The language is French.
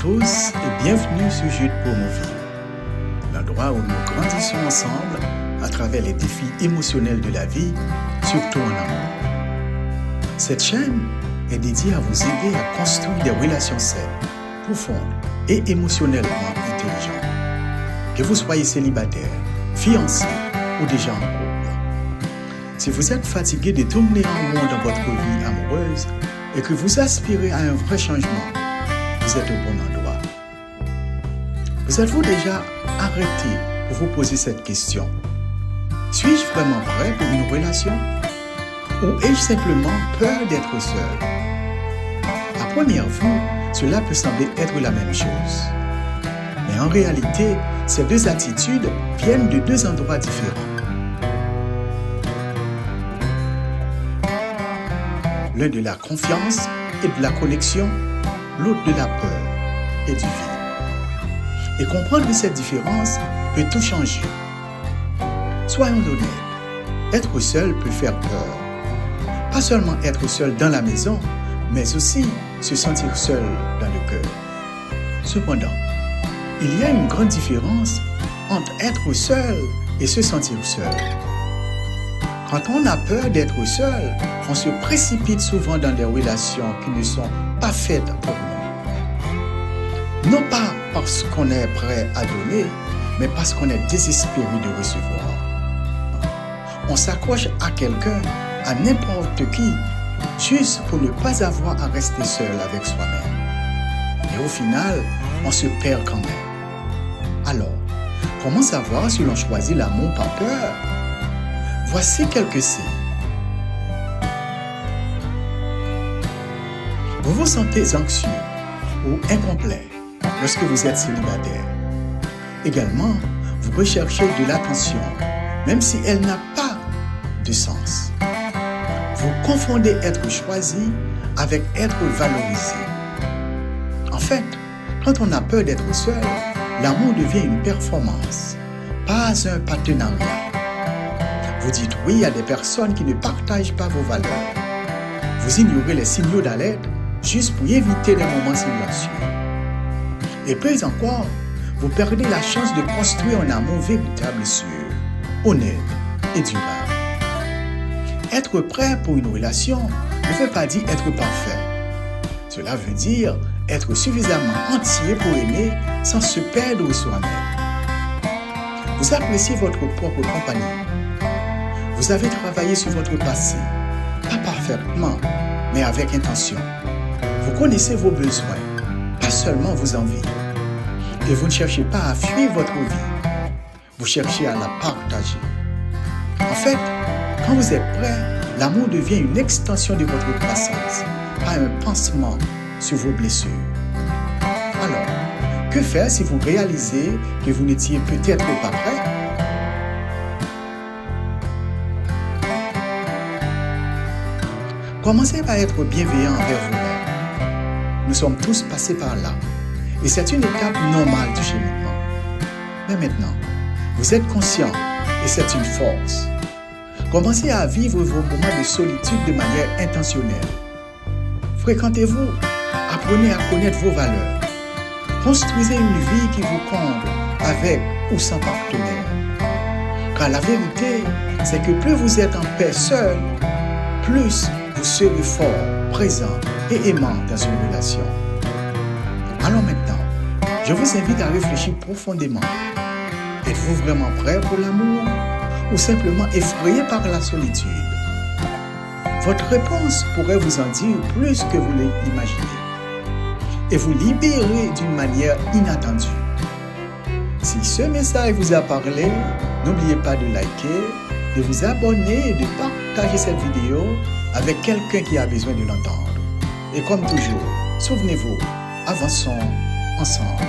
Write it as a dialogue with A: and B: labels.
A: tous et bienvenue sur Jude pour nos vies, l'endroit où nous grandissons ensemble à travers les défis émotionnels de la vie, surtout en amour. Cette chaîne est dédiée à vous aider à construire des relations saines, profondes et émotionnellement intelligentes. Que vous soyez célibataire, fiancé ou déjà en couple. Si vous êtes fatigué de tourner en rond dans votre vie amoureuse et que vous aspirez à un vrai changement, vous êtes au bon endroit. Vous êtes-vous déjà arrêté pour vous poser cette question? Suis-je vraiment prêt pour une relation? Ou ai-je simplement peur d'être seul? À première vue, cela peut sembler être la même chose. Mais en réalité, ces deux attitudes viennent de deux endroits différents. L'un de la confiance et de la connexion, l'autre de la peur et du vide. Et comprendre cette différence peut tout changer. Soyons honnêtes, être seul peut faire peur. Pas seulement être seul dans la maison, mais aussi se sentir seul dans le cœur. Cependant, il y a une grande différence entre être seul et se sentir seul. Quand on a peur d'être seul, on se précipite souvent dans des relations qui ne sont pas faites pour nous. Non pas parce qu'on est prêt à donner, mais parce qu'on est désespéré de recevoir. On s'accroche à quelqu'un, à n'importe qui, juste pour ne pas avoir à rester seul avec soi-même. Et au final, on se perd quand même. Alors, comment savoir si l'on choisit l'amour par peur? Voici quelques signes. Vous vous sentez anxieux ou incomplet lorsque vous êtes célibataire. Également, vous recherchez de l'attention, même si elle n'a pas de sens. Vous confondez être choisi avec être valorisé. En fait, quand on a peur d'être seul, l'amour devient une performance, pas un partenariat. Vous dites oui à des personnes qui ne partagent pas vos valeurs. Vous ignorez les signaux d'alerte juste pour éviter des moments silencieux. Et plus encore, vous perdez la chance de construire un amour véritable, sûr, honnête et durable. Être prêt pour une relation ne veut pas dire être parfait. Cela veut dire être suffisamment entier pour aimer sans se perdre soi-même. Vous appréciez votre propre compagnie. Vous avez travaillé sur votre passé, pas parfaitement, mais avec intention. Vous connaissez vos besoins, pas seulement vos envies. Et vous ne cherchez pas à fuir votre vie, vous cherchez à la partager. En fait, quand vous êtes prêt, l'amour devient une extension de votre croissance, pas un pansement sur vos blessures. Alors, que faire si vous réalisez que vous n'étiez peut-être pas prêt? Commencez par être bienveillant envers vous-même. Nous sommes tous passés par là. Et c'est une étape normale du cheminement. Mais maintenant, vous êtes conscient et c'est une force. Commencez à vivre vos moments de solitude de manière intentionnelle. Fréquentez-vous, apprenez à connaître vos valeurs. Construisez une vie qui vous comble avec ou sans partenaire. Car la vérité, c'est que plus vous êtes en paix seul, plus vous serez fort, présent et aimant dans une relation. Alors maintenant, je vous invite à réfléchir profondément. Êtes-vous vraiment prêt pour l'amour ou simplement effrayé par la solitude? Votre réponse pourrait vous en dire plus que vous l'imaginez et vous libérer d'une manière inattendue. Si ce message vous a parlé, n'oubliez pas de liker, de vous abonner et de partager cette vidéo avec quelqu'un qui a besoin de l'entendre. Et comme toujours, souvenez-vous, avançons ensemble.